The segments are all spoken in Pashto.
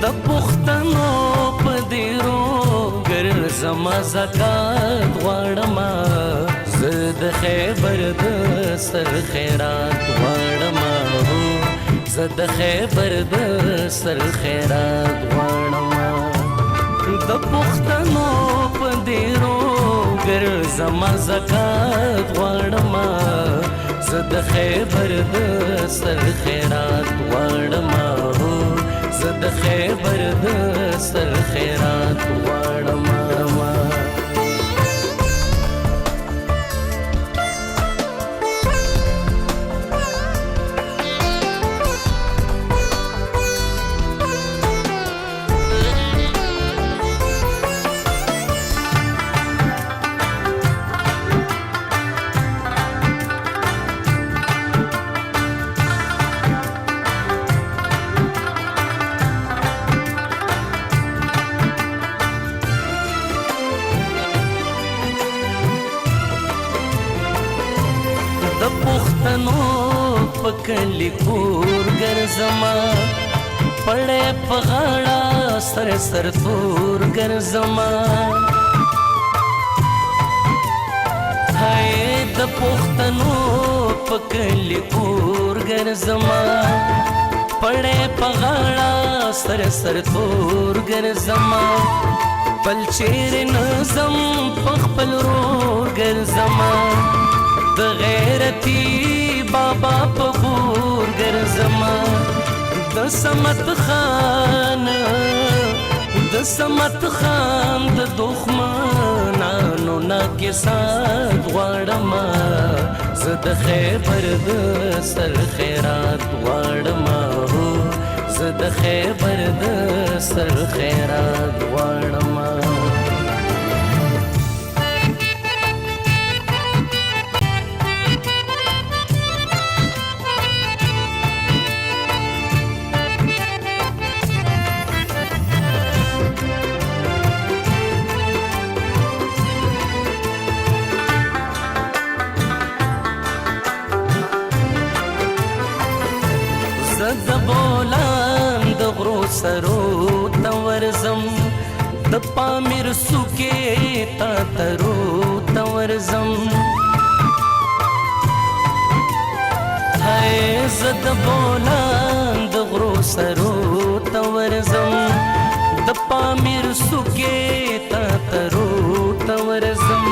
د پښتنو په دیرو ګرځم زکات غواړم زه د خیبر د سر خیرات غواړم زه د خیبر د سر خیرات غواړم د پښتنو په دیرو ګرځم زکات غواړم زه د خیبر د سر خیرات غواړم زه د خیبر د سر خیرات غواړم د پښتنو په کلي کور ګرځم پړې په غاړه سر سر تور ګرځم هاي د پښتنو په کلي کور ګرځم پړې په غاړه سر سر تور ګرځم بل چیر نظم په خپل رور ګرځم د غیرتی بابا په غور ګرځم د سمت خان د دښمنانو نه کې سات غواړم زه د خیبر د سر خیرات غواړم زه د خیبر د سر خیرات غواړم د بولان د غرو سرو ته ورځم د پامیر سوکې تا ترو ته ورځم هاي زه د بولان د غرو سرو ته ورځم د پامیر سوکې تا ترو ته ورځم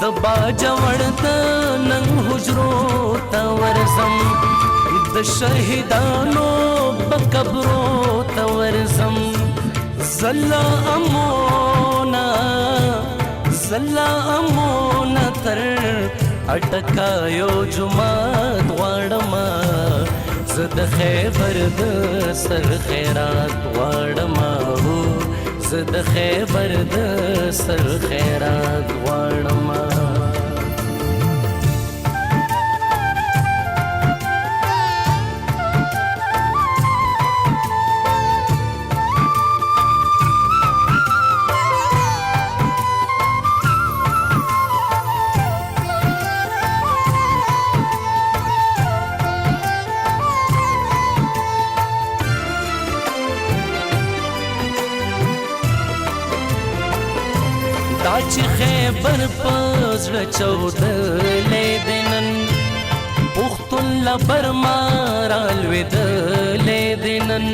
د باجوړ د نن حجرو ته ورځم د شهیدانو په قبرو ته ورځم زلا امونا تر اټکایو جمعات غواړم زه د خیبر د سر خیرات غواړم زه د خیبر د سر خیرات غواړم دا چې خیبر په زړه چودلې دی نن پښتون له برما رالوېدلې دی نن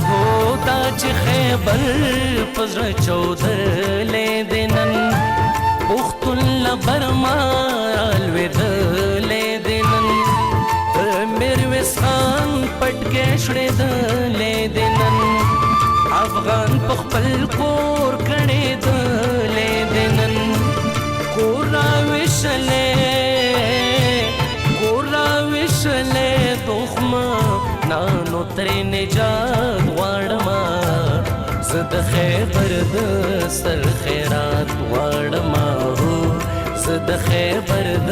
هو دا چې خیبر په زړه چودلې دی نن پښتون له برما رالوېدلې دی نن میرویس خان پټکې شړېدلې دی نن افغان په خپل کور کړي دلې دنن کور راوښلې دښمنانو ترې نجات غواړم زه د خیبر د سر خیرات غواړم زه د خیبر د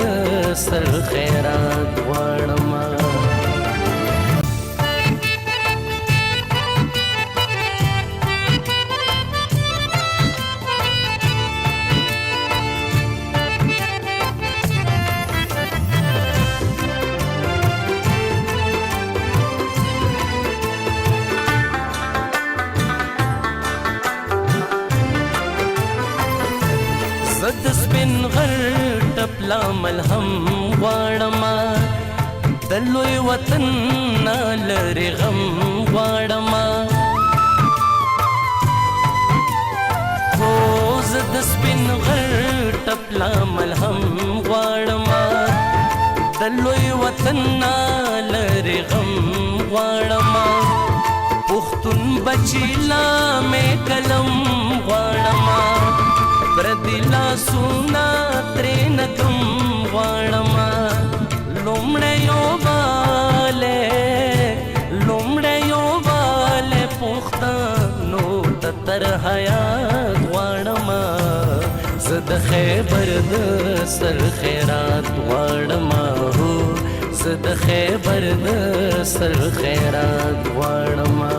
سر خیرات غواړم غر ټپلا ملهم غواړما د لوی وطن نه لرې غم غواړما هو زه د سپین غر ټپلا ملهم غواړما د لوی وطن نه لرې غم غواړما پښتون بچی لا مې قلم غواړما پردي لاسونه ترې نه کم غواړما لومړی یووالی پښتنو ته تر حیات غواړما زه د خیبر د سر خیرات غواړما هو زه د خیبر د سر خیرات غواړما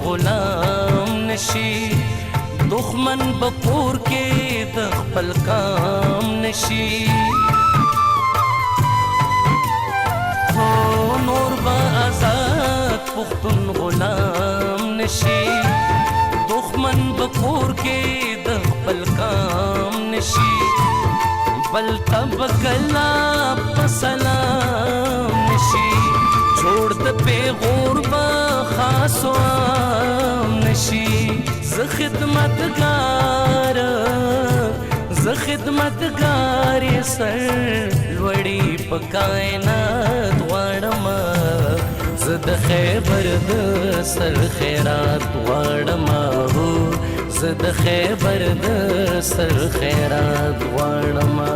غلام نشي دښمن بکور کې د خپل کام نشي هو نور با آزاد پښتون غلام نشي دښمن بکور کې د خپل کام نشي بل تب کلا پسلام نشي جوړ د پیغور با خاصو عام نشي زه خدمتګار یې سر لوړی په کائنات غواړما زه د خیبر د سر خیرات غواړما هو زه د خیبر د سر خیرات غواړما